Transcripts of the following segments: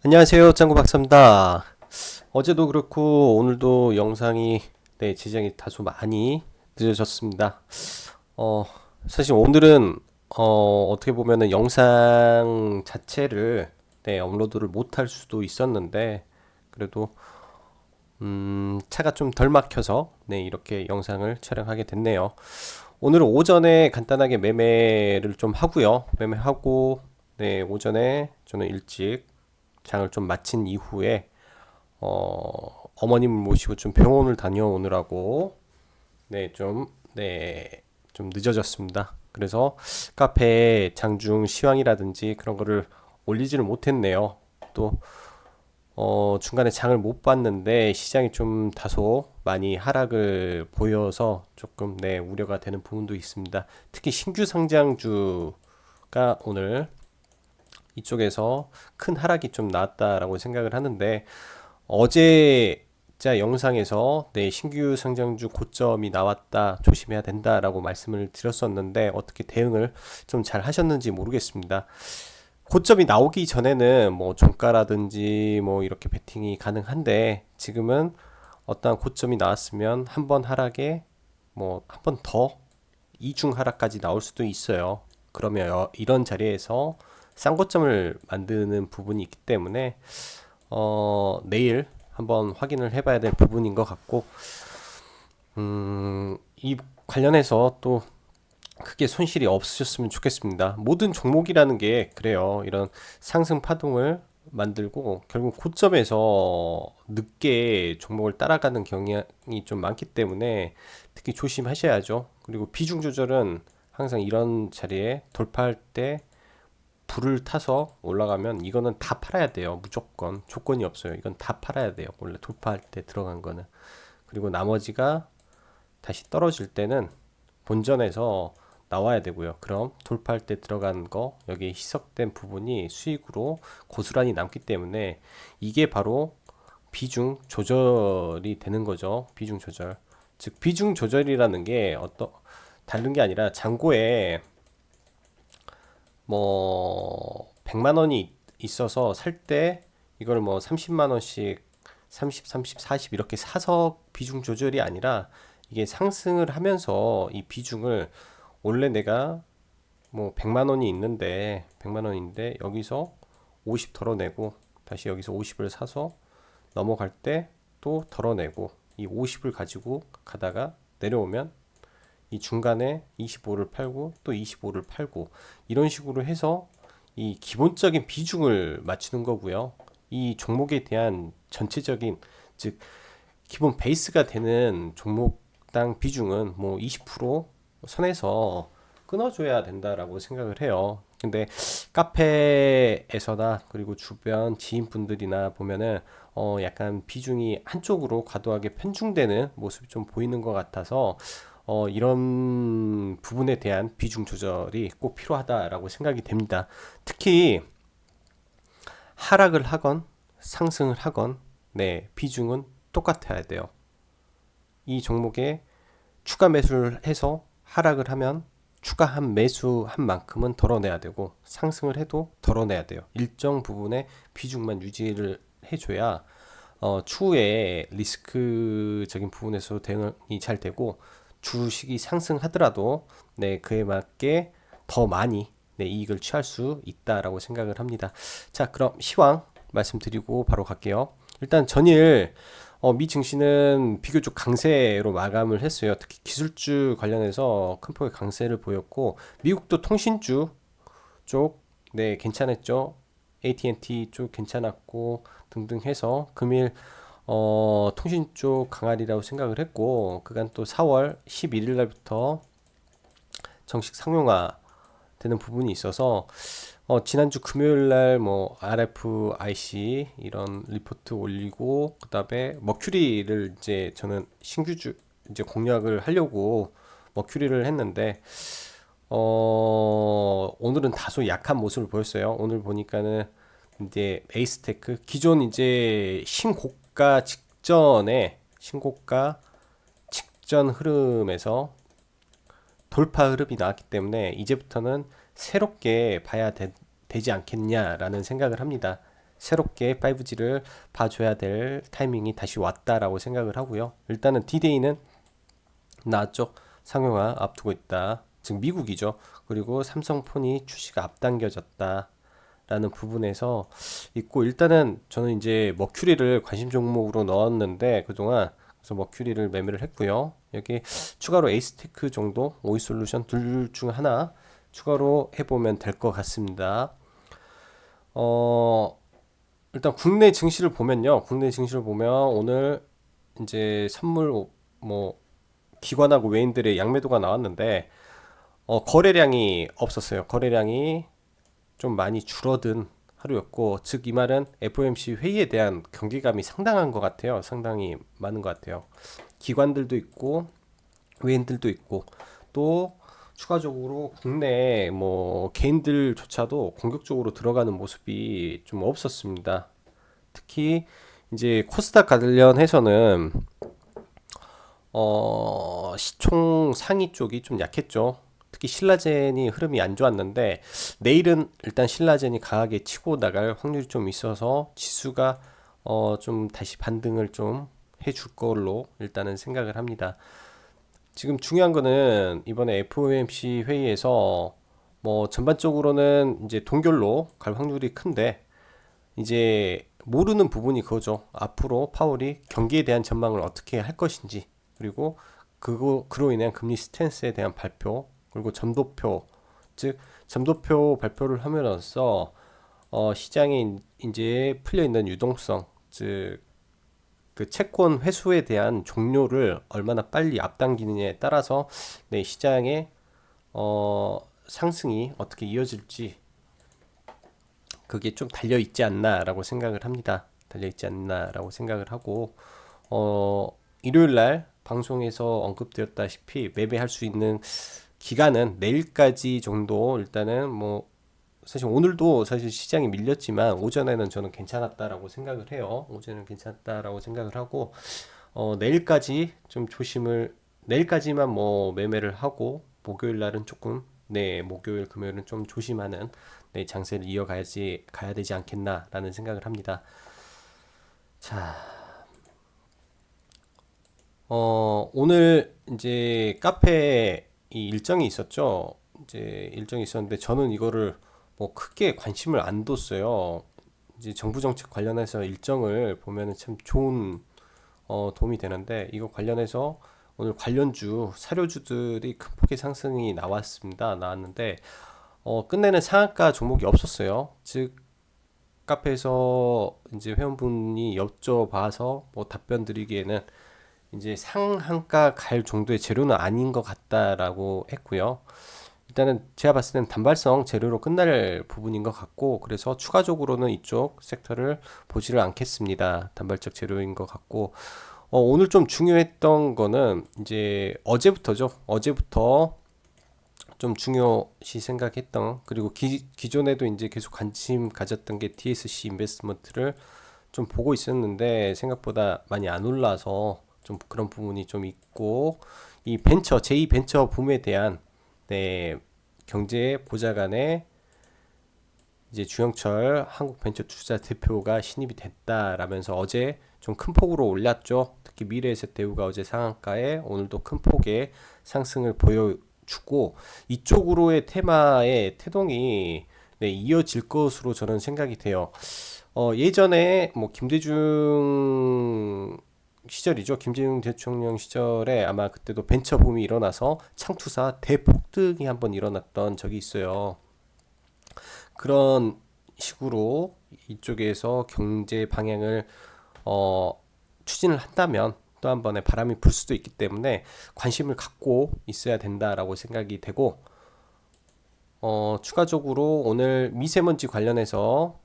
안녕하세요, 짱구 박사입니다. 어제도 그렇고 오늘도 영상이 제작이 다소 많이 늦어졌습니다. 어, 사실 오늘은 어떻게 보면은 영상 자체를 업로드를 못할 수도 있었는데 그래도 차가 좀 덜 막혀서 이렇게 영상을 촬영하게 됐네요. 오늘은 오전에 간단하게 매매를 좀 하고요. 매매하고 오전에 저는 일찍 장을 좀 마친 이후에 어머님을 모시고 좀 병원을 다녀오느라고 좀 늦어졌습니다. 그래서 카페에 장중 시황이라든지 그런 거를 올리지를 못했네요. 또 중간에 장을 못 봤는데 시장이 좀 다소 많이 하락을 보여서 조금 우려가 되는 부분도 있습니다. 특히 신규 상장주가 오늘 이쪽에서 큰 하락이 좀 나왔다라고 생각을 하는데 어제 자 영상에서 신규 상장주 고점이 나왔다 조심해야 된다라고 말씀을 드렸었는데 어떻게 대응을 좀 잘 하셨는지 모르겠습니다. 고점이 나오기 전에는 뭐 종가라든지 뭐 이렇게 베팅이 가능한데 지금은 어떠한 고점이 나왔으면 한 번 하락에 뭐 한 번 더 이중 하락까지 나올 수도 있어요. 그러면 이런 자리에서 쌍고점을 만드는 부분이 있기 때문에 내일 한번 확인을 해봐야 될 부분인 것 같고 이 관련해서 또 크게 손실이 없으셨으면 좋겠습니다. 모든 종목이라는 게 그래요. 이런 상승 파동을 만들고 결국 고점에서 늦게 종목을 따라가는 경향이 좀 많기 때문에 특히 조심하셔야죠. 그리고 비중 조절은 항상 이런 자리에 돌파할 때 불을 타서 올라가면 이거는 다 팔아야 돼요. 무조건 조건이 없어요. 이건 다 팔아야 돼요. 원래 돌파할 때 들어간 거는. 그리고 나머지가 다시 떨어질 때는 본전에서 나와야 되고요. 그럼 돌파할 때 들어간 거 여기 희석된 부분이 수익으로 고스란히 남기 때문에 이게 바로 비중 조절이 되는 거죠. 비중 조절. 즉 비중 조절이라는 게 어떤 다른 게 아니라 잔고에 뭐 100만 원이 있어서 살 때 이걸 뭐 30만 원씩 30, 30, 40 이렇게 사서 비중 조절이 아니라 이게 상승을 하면서 이 비중을 원래 내가 뭐 100만 원이 있는데 100만 원인데 여기서 50 덜어내고 다시 여기서 50을 사서 넘어갈 때 또 덜어내고 이 50을 가지고 가다가 내려오면 이 중간에 25를 팔고 또 25를 팔고 이런 식으로 해서 이 기본적인 비중을 맞추는 거고요. 이 종목에 대한 전체적인 즉 기본 베이스가 되는 종목당 비중은 뭐 20% 선에서 끊어줘야 된다라고 생각을 해요. 근데 카페에서나 그리고 주변 지인분들이나 보면은 약간 비중이 한쪽으로 과도하게 편중되는 모습이 좀 보이는 것 같아서 이런 부분에 대한 비중 조절이 꼭 필요하다라고 생각이 됩니다. 특히 하락을 하건 상승을 하건 비중은 똑같아야 돼요. 이 종목에 추가 매수를 해서 하락을 하면 추가한 매수한 만큼은 덜어내야 되고 상승을 해도 덜어내야 돼요. 일정 부분의 비중만 유지를 해줘야 추후에 리스크적인 부분에서 대응이 잘 되고 주식이 상승하더라도 그에 맞게 더 많이 이익을 취할 수 있다라고 생각을 합니다. 자, 그럼 시황 말씀드리고 바로 갈게요. 일단 전일 미 증시는 비교적 강세로 마감을 했어요. 특히 기술주 관련해서 큰 폭의 강세를 보였고 미국도 통신주 쪽 괜찮았죠. AT&T 쪽 괜찮았고 등등 해서 금일 통신 쪽 강할이라고 생각을 했고 그간 또 4월 11일 날부터 정식 상용화 되는 부분이 있어서 지난주 금요일 날 뭐 RFIC 이런 리포트 올리고 그다음에 머큐리를 이제 저는 신규주 이제 공략을 하려고 머큐리를 했는데 오늘은 다소 약한 모습을 보였어요. 오늘 보니까는 이제 에이스테크 기존 이제 신고가 직전 흐름에서 돌파 흐름이 나왔기 때문에 이제부터는 새롭게 봐야 되지 않겠냐라는 생각을 합니다. 새롭게 5G를 봐줘야 될 타이밍이 다시 왔다라고 생각을 하고요. 일단은 D-Day는 나왔죠. 상용화 앞두고 있다. 즉 미국이죠. 그리고 삼성폰이 출시가 앞당겨졌다. 라는 부분에서 있고, 일단은 저는 이제 머큐리를 관심 종목으로 넣었는데 그동안, 그래서 머큐리를 매매를 했고요. 여기 추가로 에이스테크 정도, 오이솔루션 둘 중 하나 추가로 해보면 될 것 같습니다. 어, 일단 국내 증시를 보면요. 국내 증시를 보면 오늘 이제 선물 뭐 기관하고 외인들의 양매도가 나왔는데 거래량이 없었어요. 거래량이 좀 많이 줄어든 하루였고, 즉 이 말은 FOMC 회의에 대한 경계감이 상당한 것 같아요. 상당히 많은 것 같아요. 기관들도 있고 외인들도 있고, 또 추가적으로 국내 뭐 개인들조차도 공격적으로 들어가는 모습이 좀 없었습니다. 특히 이제 코스닥 관련해서는 시총 상위 쪽이 좀 약했죠. 특히 신라젠이 흐름이 안 좋았는데, 내일은 일단 신라젠이 강하게 치고 나갈 확률이 좀 있어서 지수가 좀 다시 반등을 좀 해줄 걸로 일단은 생각을 합니다. 지금 중요한 거는 이번에 FOMC 회의에서 뭐 전반적으로는 이제 동결로 갈 확률이 큰데, 이제 모르는 부분이 그거죠. 앞으로 파월이 경기에 대한 전망을 어떻게 할 것인지, 그리고 그로 인한 금리 스탠스에 대한 발표, 그리고 점도표, 즉 점도표 발표를 함으로써 시장에 이제 풀려 있는 유동성, 즉 그 채권 회수에 대한 종료를 얼마나 빨리 앞당기느냐에 따라서 내 시장의 상승이 어떻게 이어질지, 그게 좀 달려 있지 않나라고 생각을 합니다. 달려 있지 않나라고 생각을 하고, 일요일 날 방송에서 언급되었다시피 매매할 수 있는 기간은 내일까지 정도. 일단은 뭐 사실 오늘도 사실 시장이 밀렸지만 오전에는 저는 괜찮았다라고 생각을 해요. 오전에는 괜찮았다라고 생각을 하고, 내일까지 좀 조심을, 내일까지만 뭐 매매를 하고, 목요일 날은 조금, 네, 목요일 금요일은 좀 조심하는, 네, 장세를 이어가야지 가야 되지 않겠나라는 생각을 합니다. 자, 오늘 이제 카페 이 일정이 있었죠. 이제 일정이 있었는데 저는 이거를 뭐 크게 관심을 안 뒀어요. 이제 정부 정책 관련해서 일정을 보면은 참 좋은 도움이 되는데, 이거 관련해서 오늘 관련주 사료주들이 큰 폭의 상승이 나왔는데 끝내는 상한가 종목이 없었어요. 즉 카페에서 이제 회원분이 여쭤봐서 뭐 답변 드리기에는 이제 상한가 갈 정도의 재료는 아닌 것 같다라고 했고요. 일단은 제가 봤을 때는 단발성 재료로 끝날 부분인 것 같고, 그래서 추가적으로는 이쪽 섹터를 보지를 않겠습니다. 단발적 재료인 것 같고, 오늘 좀 중요했던 거는 이제 어제부터죠. 어제부터 좀 중요시 생각했던, 그리고 기존에도 이제 계속 관심 가졌던 게 DSC 인베스트먼트를 좀 보고 있었는데 생각보다 많이 안 올라서 좀 그런 부분이 좀 있고, 이 벤처 제2 벤처 붐에 대한, 네, 경제 보좌관의 이제 주영철 한국벤처투자 대표가 신입이 됐다라면서 어제 좀 큰 폭으로 올랐죠. 특히 미래에셋 대우가 어제 상한가에 오늘도 큰 폭의 상승을 보여주고, 이쪽으로의 테마의 태동이, 네, 이어질 것으로 저는 생각이 돼요. 예전에 뭐 김대중 시절이죠. 김대중 대통령 시절에 아마 그때도 벤처 붐이 일어나서 창투사 대폭등이 한번 일어났던 적이 있어요. 그런 식으로 이쪽에서 경제 방향을 추진을 한다면 또 한 번의 바람이 불 수도 있기 때문에 관심을 갖고 있어야 된다라고 생각이 되고, 추가적으로 오늘 미세먼지 관련해서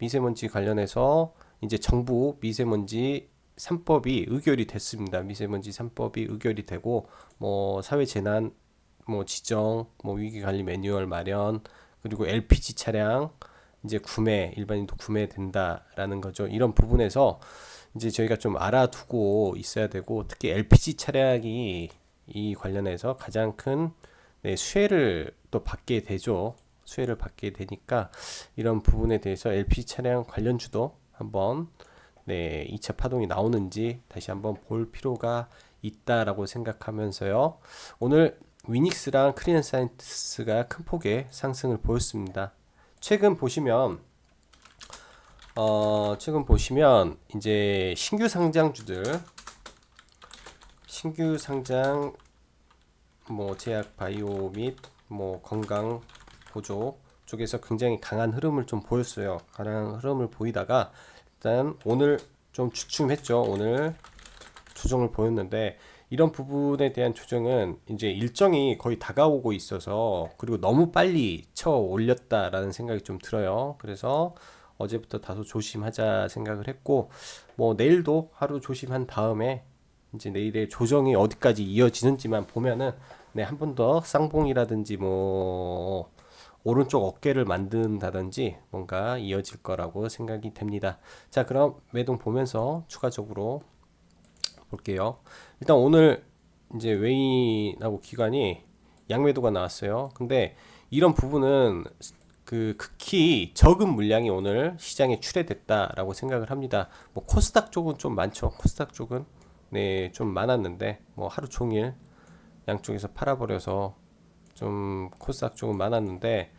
이제 정부 미세먼지 3법이 의결이 됐습니다. 미세먼지 3법이 의결이 되고, 뭐 사회재난 뭐 지정, 뭐 위기관리 매뉴얼 마련, 그리고 LPG 차량 이제 일반인도 구매된다라는 거죠. 이런 부분에서 이제 저희가 좀 알아두고 있어야 되고, 특히 LPG 차량이 이 관련해서 가장 큰, 네, 수혜를 또 받게 되죠. 수혜를 받게 되니까 이런 부분에 대해서 LPG 차량 관련주도 한번 2차 파동이 나오는지 다시 한번 볼 필요가 있다라고 생각하면서요. 오늘 위닉스랑 크리엔사이언스가 큰 폭의 상승을 보였습니다. 최근 보시면 이제 신규 상장 제약 바이오 및 건강 보조 쪽에서 굉장히 강한 흐름을 좀 보였어요. 강한 흐름을 보이다가 일단 오늘 좀 주춤했죠. 오늘 조정을 보였는데 이런 부분에 대한 조정은 이제 일정이 거의 다가오고 있어서 그리고 너무 빨리 쳐 올렸다라는 생각이 좀 들어요. 그래서 어제부터 다소 조심하자 생각을 했고 내일도 하루 조심한 다음에 이제 내일의 조정이 어디까지 이어지는지만 보면은 한 번 더 쌍봉이라든지 오른쪽 어깨를 만든다든지 뭔가 이어질 거라고 생각이 됩니다. 자, 그럼 매동 보면서 추가적으로 볼게요. 일단 오늘 이제 외인하고 기관이 양매도가 나왔어요. 근데 이런 부분은 극히 적은 물량이 오늘 시장에 출회됐다라고 생각을 합니다. 코스닥 쪽은 좀 많죠. 코스닥 쪽은 좀 많았는데 하루 종일 양쪽에서 팔아버려서 좀 코스닥 쪽은 많았는데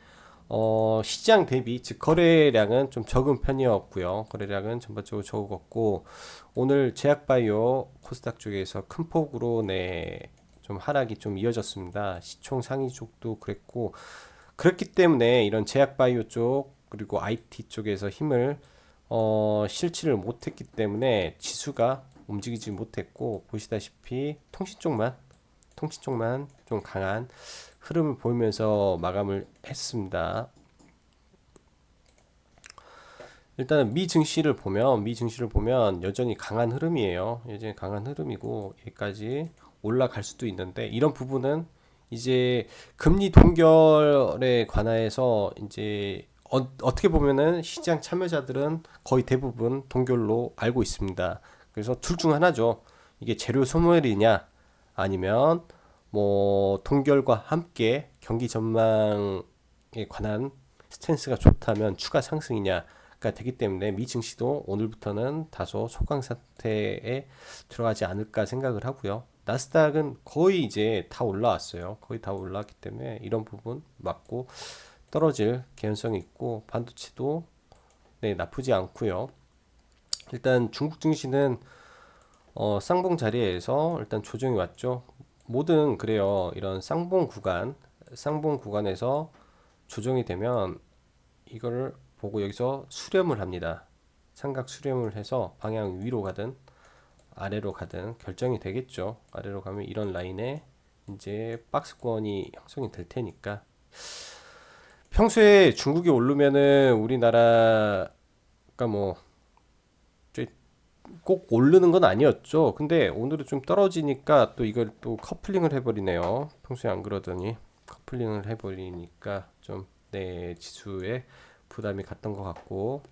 시장 대비 즉 거래량은 좀 적은 편이었고요. 거래량은 전반적으로 적었고 오늘 제약바이오 코스닥 쪽에서 큰 폭으로 좀 하락이 좀 이어졌습니다. 시총 상위 쪽도 그랬고 그렇기 때문에 이런 제약바이오 쪽 그리고 IT 쪽에서 힘을 실지를 못했기 때문에 지수가 움직이지 못했고 보시다시피 통신 쪽만 좀 강한 흐름을 보이면서 마감을 했습니다. 일단 미 증시를 보면 여전히 강한 흐름이에요. 여전히 강한 흐름이고 여기까지 올라갈 수도 있는데 이런 부분은 이제 금리 동결에 관해서 이제 어떻게 보면은 시장 참여자들은 거의 대부분 동결로 알고 있습니다. 그래서 둘 중 하나죠. 이게 재료 소멸이냐 아니면 동결과 함께 경기 전망에 관한 스탠스가 좋다면 추가 상승이냐가 되기 때문에 미 증시도 오늘부터는 다소 소강 상태에 들어가지 않을까 생각을 하고요. 나스닥은 거의 이제 다 올라왔어요. 거의 다 올라왔기 때문에 이런 부분 맞고 떨어질 개연성이 있고 반도체도 나쁘지 않고요. 일단 중국 증시는 쌍봉 자리에서 일단 조정이 왔죠. 뭐든 그래요. 이런 쌍봉 구간에서 조정이 되면 이거를 보고 여기서 수렴을 합니다. 삼각 수렴을 해서 방향 위로 가든 아래로 가든 결정이 되겠죠. 아래로 가면 이런 라인에 이제 박스권이 형성이 될 테니까 평소에 중국이 오르면은 우리나라가 꼭 오르는 건 아니었죠. 근데 오늘은 좀 떨어지니까 또 이걸 또 커플링을 해버리네요. 평소에 안 그러더니 커플링을 해버리니까 좀 지수에 부담이 갔던 것 같고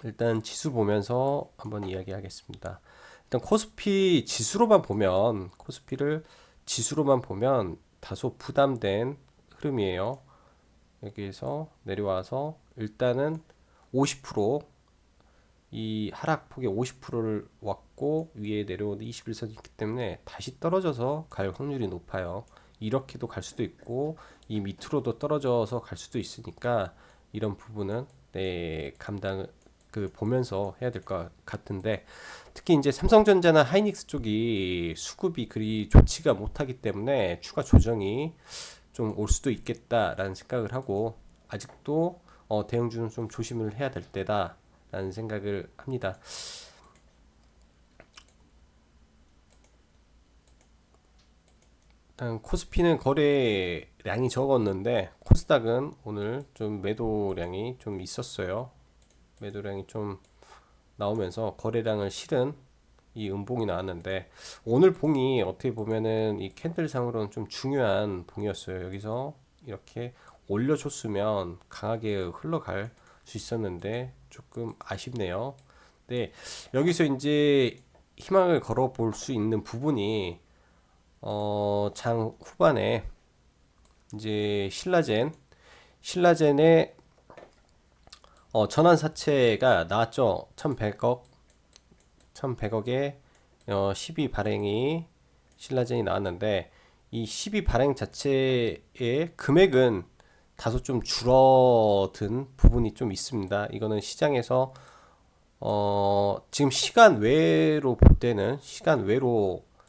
일단 지수 보면서 한번 이야기하겠습니다. 일단 코스피를 지수로만 보면 다소 부담된 흐름이에요. 여기에서 내려와서 일단은 50%이 하락폭의 50%를 왔고 위에 내려오는 21선이 있기 때문에 다시 떨어져서 갈 확률이 높아요. 이렇게도 갈 수도 있고 이 밑으로도 떨어져서 갈 수도 있으니까 이런 부분은 감당 보면서 해야 될 것 같은데 특히 이제 삼성전자나 하이닉스 쪽이 수급이 그리 좋지가 못하기 때문에 추가 조정이 좀 올 수도 있겠다라는 생각을 하고 아직도 대형주는 좀 조심을 해야 될 때다라는 생각을 합니다. 일단 코스피는 거래량이 적었는데 코스닥은 오늘 좀 매도량이 좀 있었어요. 매도량이 좀 나오면서 거래량을 실은 이 음봉이 나왔는데 오늘 봉이 어떻게 보면은 이 캔들상으로는 좀 중요한 봉이었어요. 여기서 이렇게 올려줬으면 강하게 흘러갈 수 있었는데 조금 아쉽네요. 네, 여기서 이제 희망을 걸어 볼 수 있는 부분이 장 후반에 이제 신라젠의 전환사채가 나왔죠. 1100억에 12 발행이 신라젠이 나왔는데 이 12 발행 자체의 금액은 다소 좀 줄어든 부분이 좀 있습니다. 이거는 시장에서 지금 시간 외로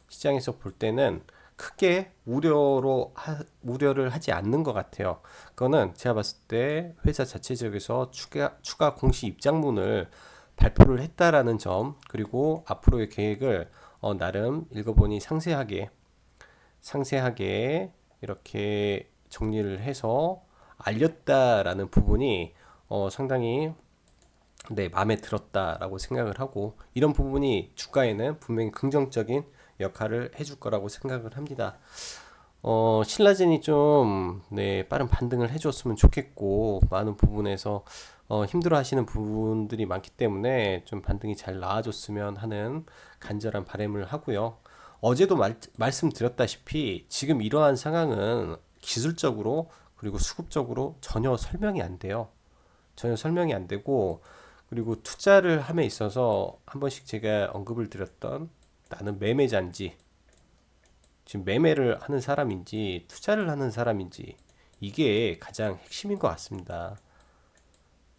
시장에서 볼 때는 크게 우려를 하지 않는 것 같아요. 그거는 제가 봤을 때 회사 자체 쪽에서 추가 공시 입장문을 발표를 했다라는 점, 그리고 앞으로의 계획을 나름 읽어보니 상세하게 이렇게 정리를 해서 알렸다라는 부분이 상당히 마음에 들었다라고 생각을 하고, 이런 부분이 주가에는 분명히 긍정적인 역할을 해줄 거라고 생각을 합니다. 신라젠이 좀 빠른 반등을 해줬으면 좋겠고, 많은 부분에서 힘들어 하시는 부분들이 많기 때문에 좀 반등이 잘 나와줬으면 하는 간절한 바람을 하고요. 어제도 말씀드렸다시피 지금 이러한 상황은 기술적으로 그리고 수급적으로 전혀 설명이 안 돼요. 전혀 설명이 안 되고, 그리고 투자를 함에 있어서 한 번씩 제가 언급을 드렸던, 나는 매매자인지 지금 매매를 하는 사람인지 투자를 하는 사람인지, 이게 가장 핵심인 것 같습니다.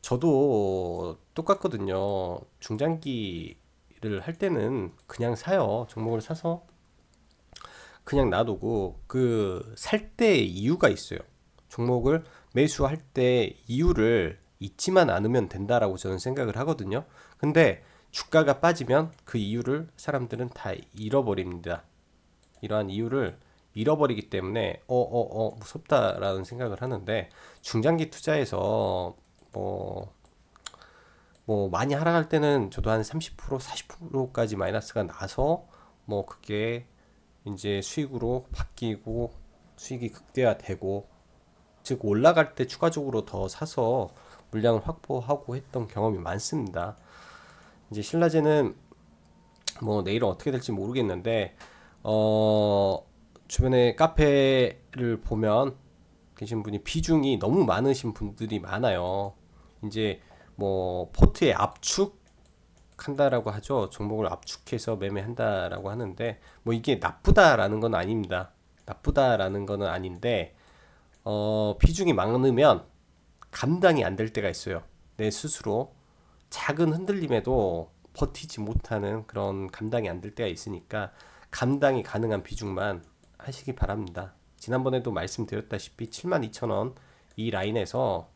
저도 똑같거든요. 중장기를 할 때는 그냥 사요. 종목을 사서 그냥 놔두고, 그 살 때 이유가 있어요. 종목을 매수할 때 이유를 잊지만 않으면 된다라고 저는 생각을 하거든요. 근데 주가가 빠지면 그 이유를 사람들은 다 잃어버립니다. 이러한 이유를 잃어버리기 때문에 무섭다라는 생각을 하는데, 중장기 투자에서 뭐 많이 하락할 때는 저도 한 30% 40%까지 마이너스가 나서 그게 이제 수익으로 바뀌고 수익이 극대화되고, 즉 올라갈 때 추가적으로 더 사서 물량을 확보하고 했던 경험이 많습니다. 이제 신라제는 내일은 어떻게 될지 모르겠는데, 주변에 카페를 보면 계신 분이 비중이 너무 많으신 분들이 많아요. 이제 포트에 압축한다라고 하죠. 종목을 압축해서 매매한다라고 하는데, 이게 나쁘다라는 건 아닙니다. 나쁘다라는 거는 아닌데, 비중이 많으면 감당이 안 될 때가 있어요. 내 스스로 작은 흔들림에도 버티지 못하는 그런 감당이 안 될 때가 있으니까, 감당이 가능한 비중만 하시기 바랍니다. 지난번에도 말씀드렸다시피 72,000원 이 라인에서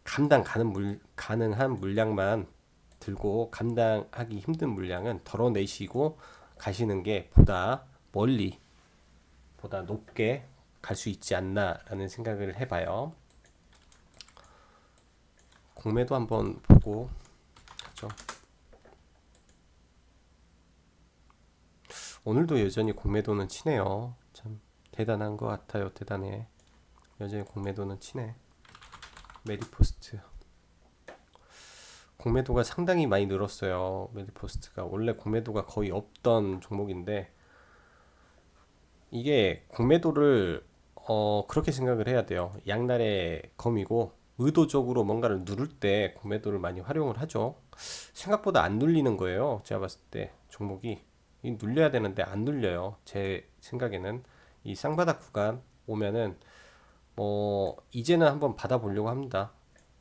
가능한 물량만 들고, 감당하기 힘든 물량은 덜어내시고 가시는 게 보다 높게 갈 수 있지 않나라는 생각을 해봐요. 공매도 한번 보고 가죠. 오늘도 여전히 공매도는 치네요. 참 대단한 것 같아요. 대단해. 여전히 공매도는 치네. 메디포스트 공매도가 상당히 많이 늘었어요. 메디포스트가 원래 공매도가 거의 없던 종목인데, 이게 공매도를 그렇게 생각을 해야 돼요. 양날의 검이고, 의도적으로 뭔가를 누를 때 공매도를 많이 활용을 하죠. 생각보다 안 눌리는 거예요. 제가 봤을 때 종목이 눌려야 되는데 안 눌려요. 제 생각에는 이 쌍바닥 구간 오면은 이제는 한번 받아보려고 합니다.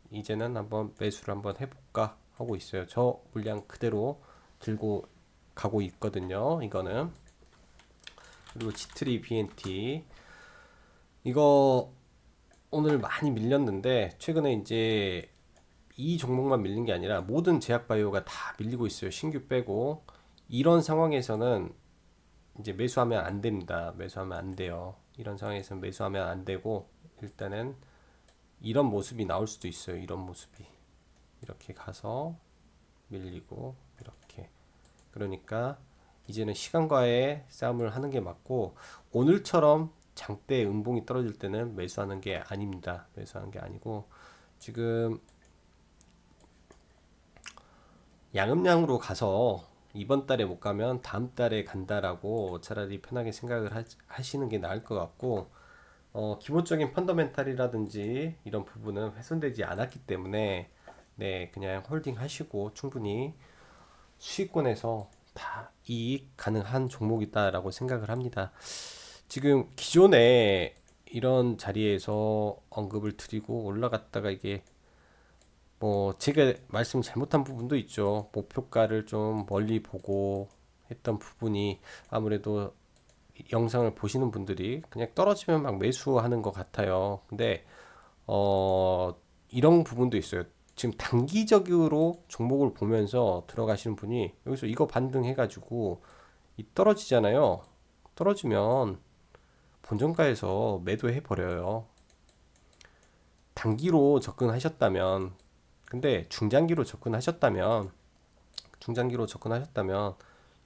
이제는 한번 매수를 한번 해볼까 하고 있어요. 저 물량 그대로 들고 가고 있거든요. 이거는. 그리고 G3 BNT 이거 오늘 많이 밀렸는데, 최근에 이제 이 종목만 밀린 게 아니라 모든 제약바이오가 다 밀리고 있어요. 신규 빼고. 이런 상황에서는 이제 매수하면 안 됩니다. 매수하면 안 돼요. 이런 상황에서는 매수하면 안 되고, 일단은 이런 모습이 나올 수도 있어요. 이런 모습이 이렇게 가서 밀리고 이렇게. 그러니까 이제는 시간과의 싸움을 하는 게 맞고, 오늘처럼 장대 음봉이 떨어질 때는 매수하는 게 아닙니다. 매수하는 게 아니고, 지금 양음량으로 가서 이번 달에 못 가면 다음 달에 간다라고 차라리 편하게 생각을 하시는 게 나을 것 같고, 기본적인 펀더멘탈이라든지 이런 부분은 훼손되지 않았기 때문에 네, 그냥 홀딩 하시고 충분히 수익권에서 다 이익 가능한 종목이다라고 생각을 합니다. 지금 기존에 이런 자리에서 언급을 드리고 올라갔다가 이게 뭐 제가 말씀 잘못한 부분도 있죠. 목표가를 좀 멀리 보고 했던 부분이 아무래도 영상을 보시는 분들이 그냥 떨어지면 막 매수하는 것 같아요. 근데 이런 부분도 있어요. 지금 단기적으로 종목을 보면서 들어가시는 분이 여기서 이거 반등해가지고 이 떨어지잖아요. 떨어지면 본전가에서 매도해 버려요. 단기로 접근하셨다면, 근데 중장기로 접근하셨다면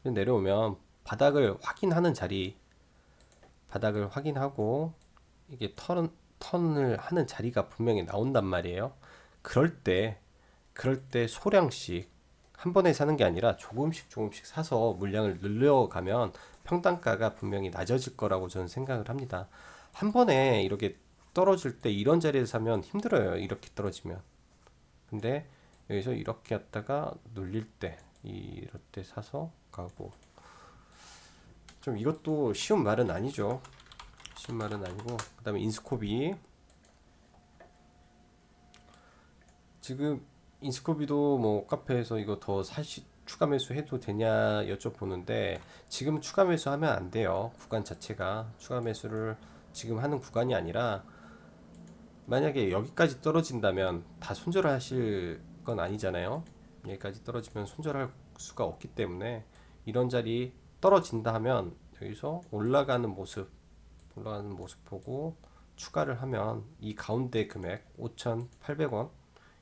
내려오면 바닥을 확인하는 자리, 바닥을 확인하고 이게 턴을 하는 자리가 분명히 나온단 말이에요. 그럴 때 그럴 때 소량씩 한 번에 사는 게 아니라 조금씩 조금씩 사서 물량을 늘려가면 평단가가 분명히 낮아질 거라고 저는 생각을 합니다. 한 번에 이렇게 떨어질 때 이런 자리에서 사면 힘들어요. 이렇게 떨어지면. 근데 여기서 이렇게 했다가 눌릴 때 이럴 때 사서 가고, 좀 이것도 쉬운 말은 아니죠. 쉬운 말은 아니고, 그 다음에 인스코비. 지금 인스코비도 뭐 카페에서 이거 더 사시 추가 매수해도 되냐 여쭤보는데, 지금 추가 매수하면 안 돼요. 구간 자체가 추가 매수를 지금 하는 구간이 아니라, 만약에 여기까지 떨어진다면 다 손절하실 건 아니잖아요. 여기까지 떨어지면 손절할 수가 없기 때문에 이런 자리 떨어진다 하면 여기서 올라가는 모습 보고 추가를 하면 이 가운데 금액 5,800원,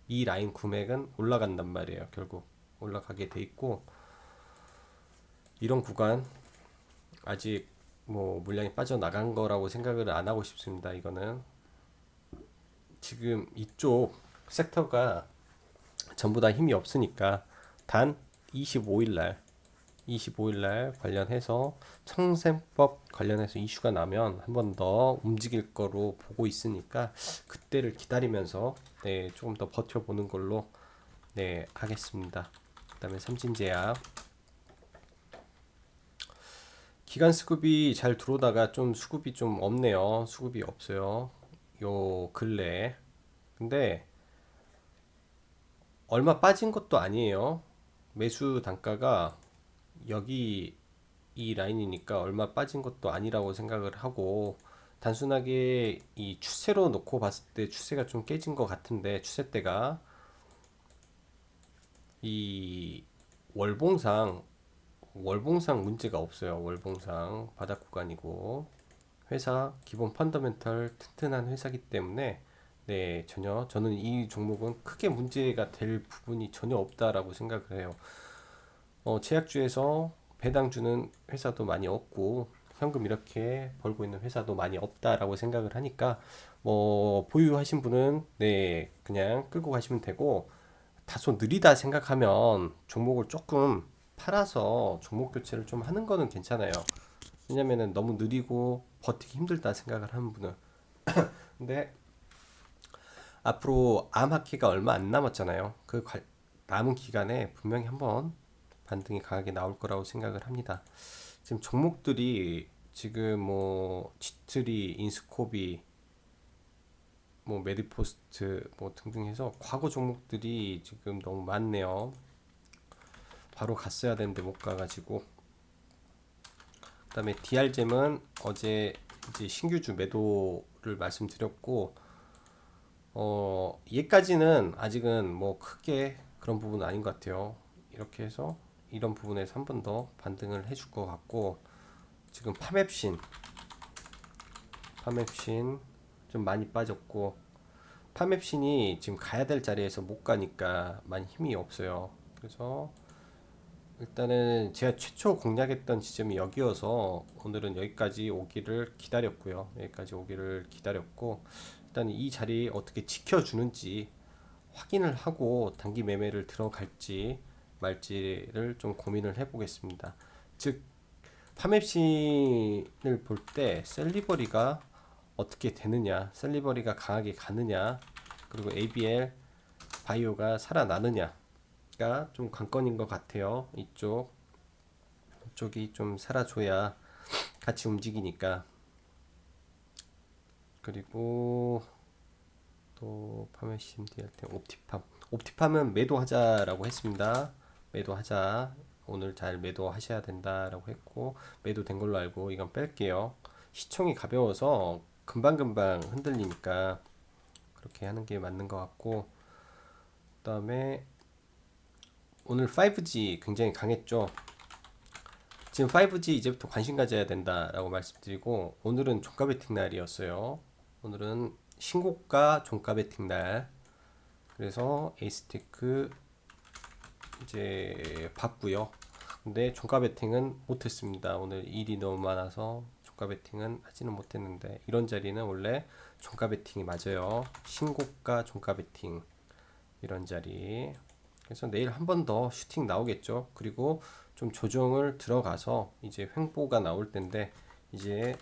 이 라인 금액은 올라간단 말이에요. 결국 올라가게 돼 있고, 이런 구간 아직 뭐 물량이 빠져나간 거라고 생각을 안 하고 싶습니다. 이거는 지금 이쪽 섹터가 전부 다 힘이 없으니까, 단 25일 날 25일 날 관련해서 청생법 관련해서 이슈가 나면 한 번 더 움직일 거로 보고 있으니까, 그때를 기다리면서 네, 조금 더 버텨보는 걸로 네, 하겠습니다. 그다음에 삼진제약 기간 수급이 잘 들어오다가 좀 수급이 좀 없네요. 수급이 없어요. 요 근래. 근데 얼마 빠진 것도 아니에요. 매수 단가가 여기 이 라인이니까 얼마 빠진 것도 아니라고 생각을 하고, 단순하게 이 추세로 놓고 봤을 때 추세가 좀 깨진 것 같은데, 추세대가 이 월봉상 월봉상 문제가 없어요. 월봉상 바닥 구간이고, 회사 기본 펀더멘털 튼튼한 회사기 때문에 네, 전혀 저는 이 종목은 크게 문제가 될 부분이 전혀 없다라고 생각을 해요. 제약주에서 배당 주는 회사도 많이 없고, 현금 이렇게 벌고 있는 회사도 많이 없다라고 생각을 하니까, 뭐 보유하신 분은 네, 그냥 끌고 가시면 되고, 다소 느리다 생각하면 종목을 조금 팔아서 종목 교체를 좀 하는 거는 괜찮아요. 왜냐면은 너무 느리고 버티기 힘들다 생각을 하는 분은. 근데 앞으로 암학기가 얼마 안 남았잖아요. 남은 기간에 분명히 한번 반등이 강하게 나올 거라고 생각을 합니다. 지금 종목들이 지금 뭐 지트리, 인스코비, 뭐 메디포스트 뭐 등등 해서 과거 종목들이 지금 너무 많네요. 바로 갔어야 되는데 못 가가지고. 그다음에 DR잼은 어제 이제 신규주 매도를 말씀드렸고, 얘까지는 아직은 뭐 크게 그런 부분은 아닌 것 같아요. 이렇게 해서 이런 부분에서 한 번 더 반등을 해줄 것 같고, 지금 파맵신 좀 많이 빠졌고, 파맵신이 지금 가야 될 자리에서 못 가니까 많이 힘이 없어요. 그래서 일단은 제가 최초 공략했던 지점이 여기여서 오늘은 여기까지 오기를 기다렸고요. 여기까지 오기를 기다렸고, 일단 이 자리 어떻게 지켜주는지 확인을 하고 단기 매매를 들어갈지 말지를 좀 고민을 해보겠습니다. 즉, 파맵신을 볼 때 셀리버리가 어떻게 되느냐, 셀리버리가 강하게 가느냐, 그리고 ABL 바이오가 살아나느냐가 좀 관건인 것 같아요. 이쪽이 좀 살아줘야 같이 움직이니까. 그리고 또 파메시즘 디알테 옵티팜은 매도하자라고 했습니다. 매도하자. 오늘 잘 매도하셔야 된다라고 했고, 매도된 걸로 알고 이건 뺄게요. 시총이 가벼워서 금방금방 흔들리니까 그렇게 하는 게 맞는 것 같고, 그 다음에 오늘 5G 굉장히 강했죠. 지금 5G 이제부터 관심 가져야 된다라고 말씀드리고, 오늘은 종가 베팅 날이었어요. 오늘은 신고가 종가 베팅 날. 그래서 에이스테크 이제 봤고요. 근데 종가 베팅은 못했습니다. 오늘 일이 너무 많아서 종가 베팅은 하지는 못했는데, 이런 자리는 원래 종가 베팅이 맞아요. 신고가 종가 베팅 이런 자리. 그래서 내일 한 번 더 슈팅 나오겠죠. 그리고 좀 조정을 들어가서 이제 횡보가 나올 텐데, 이제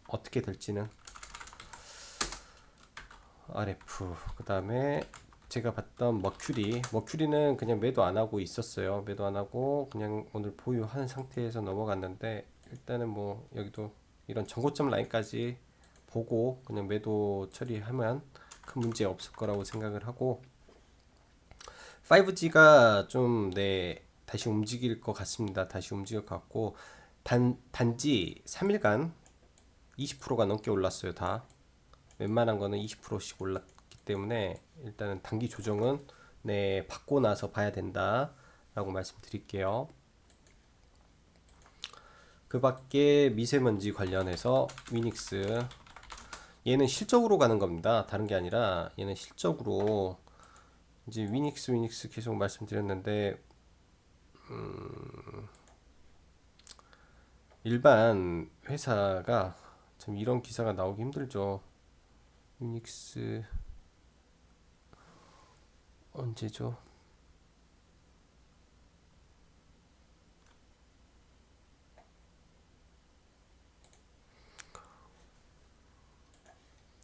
어떻게 될지는 RF, 그 다음에 제가 봤던 머큐리는 그냥 매도 안 하고 있었어요. 매도 안 하고 그냥 오늘 보유한 상태에서 넘어갔는데, 일단은 뭐 여기도 이런 전고점 라인까지 보고 그냥 매도 처리하면 큰 문제 없을 거라고 생각을 하고, 5G가 좀 다시 움직일 것 같습니다. 다시 움직일 것 같고, 단지 3일간 20%가 넘게 올랐어요. 다 웬만한 거는 20%씩 올랐기 때문에 일단은 단기 조정은 받고 나서 봐야 된다 라고 말씀드릴게요. 그 밖에 미세먼지 관련해서 위닉스, 얘는 실적으로 가는 겁니다. 다른 게 아니라 얘는 실적으로. 이제 위닉스 계속 말씀드렸는데, 일반 회사가 참 이런 기사가 나오기 힘들죠. 위닉스 언제죠?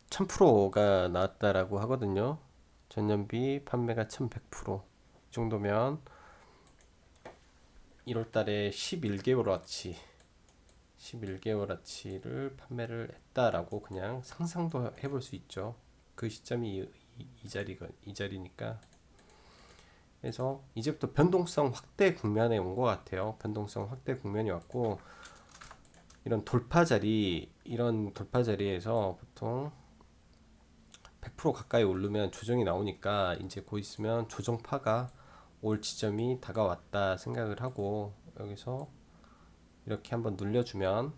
(1000%가) 나왔다라고 하거든요. 전년비 판매가 1100%. 이 정도면 1월달에 11개월어치를 판매를 했다라고 그냥 상상도 해볼 수 있죠. 그 시점이 이 자리니까. 그래서 이제부터 변동성 확대 국면에 온 것 같아요. 변동성 확대 국면이 왔고, 이런 돌파 자리에서 보통 100% 가까이 오르면 조정이 나오니까, 이제 곧 있으면 조정파가 올 지점이 다가왔다 생각을 하고, 여기서 이렇게 한번 눌려주면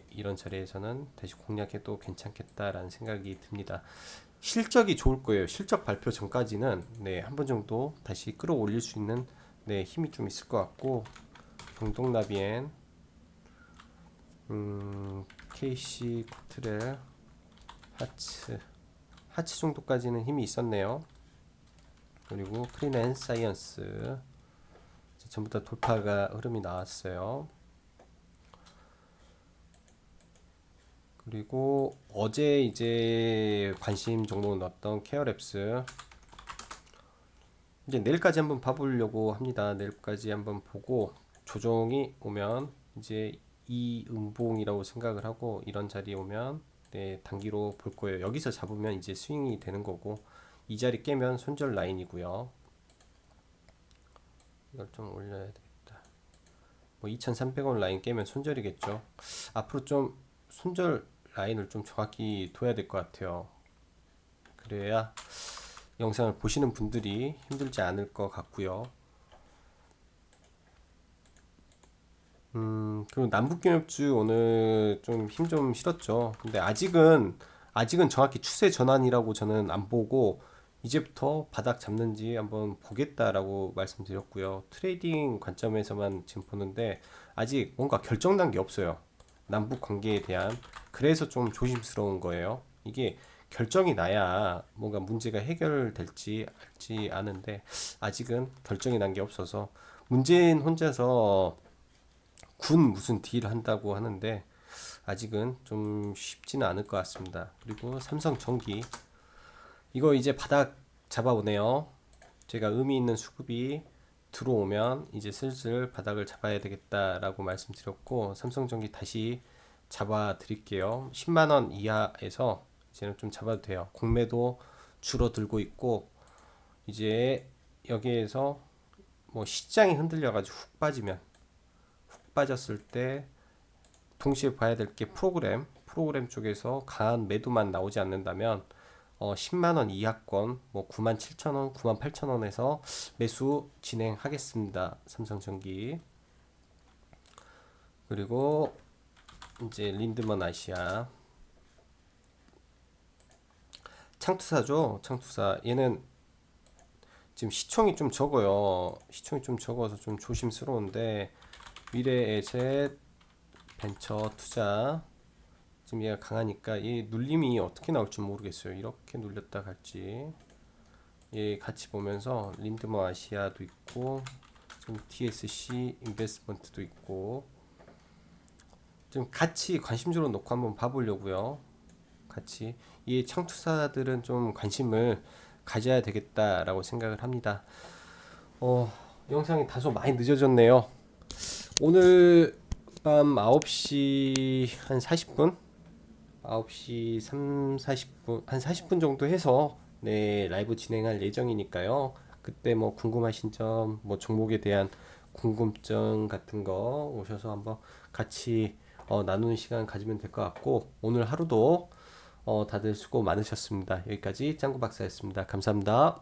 이런 자리에서는 다시 공략해도 괜찮겠다라는 생각이 듭니다. 실적이 좋을 거예요. 실적 발표 전까지는 한 번 정도 다시 끌어올릴 수 있는 힘이 좀 있을 것 같고, 경동나비엔 KC 코트렐 하츠 정도까지는 힘이 있었네요. 그리고 크린앤 사이언스 전부 다 돌파가 흐름이 나왔어요. 그리고 어제 이제 관심 종목 넣었던 케어랩스, 이제 내일까지 한번 봐보려고 합니다. 내일까지 한번 보고 조정이 오면 이제 이음봉이라고 생각을 하고, 이런 자리에 오면 단기로 볼 거예요. 여기서 잡으면 이제 스윙이 되는 거고, 이 자리 깨면 손절 라인이고요. 이걸 좀 올려야 되겠다. 뭐 2,300원 라인 깨면 손절이겠죠. 앞으로 좀 손절 라인을 좀 정확히 둬야 될 것 같아요. 그래야 영상을 보시는 분들이 힘들지 않을 것 같고요. 그리고 남북경협주 오늘 좀 힘 좀 실었죠. 근데 아직은 정확히 추세 전환이라고 저는 안 보고, 이제부터 바닥 잡는지 한번 보겠다라고 말씀드렸고요. 트레이딩 관점에서만 지금 보는데 아직 뭔가 결정난 게 없어요. 남북 관계에 대한. 그래서 좀 조심스러운 거예요. 이게 결정이 나야 뭔가 문제가 해결될지 알지 아는데, 아직은 결정이 난 게 없어서 문재인 혼자서 군 무슨 딜 한다고 하는데 아직은 좀 쉽지는 않을 것 같습니다. 그리고 삼성전기, 이거 이제 바닥 잡아오네요. 제가 의미 있는 수급이 들어오면 이제 슬슬 바닥을 잡아야 되겠다라고 말씀드렸고, 삼성전기 다시 잡아 드릴게요. 10만 원 이하에서 이제는 좀 잡아도 돼요. 공매도 줄어들고 있고, 이제 여기에서 뭐 시장이 흔들려 가지고 훅 빠지면, 훅 빠졌을 때 동시에 봐야 될 게 프로그램 쪽에서 강한 매도만 나오지 않는다면 10만 원 이하권 뭐 97,000원, 98,000원에서 매수 진행하겠습니다. 삼성전기. 그리고 이제 린드먼 아시아 창투사죠. 창투사 얘는 지금 시총이 좀 적어요. 시총이 좀 적어서 좀 조심스러운데 미래에셋 벤처 투자 지금 얘가 강하니까 이 눌림이 어떻게 나올지 모르겠어요. 이렇게 눌렸다 갈지. 예, 같이 보면서 린드먼 아시아도 있고 지금 TSC 인베스트먼트도 있고 좀 같이 관심주로 놓고 한번 봐보려고요. 같이 이 창투사들은 좀 관심을 가져야 되겠다라고 생각을 합니다. 영상이 다소 많이 늦어졌네요. 오늘 밤 9시 한 40분 9시 3, 40분, 한 40분 정도 해서 네, 라이브 진행할 예정이니까요. 그때 뭐 궁금하신 점, 뭐 종목에 대한 궁금증 같은 거 오셔서 한번 같이 나누는 시간 가지면 될 것 같고, 오늘 하루도 다들 수고 많으셨습니다. 여기까지 짱구 박사였습니다. 감사합니다.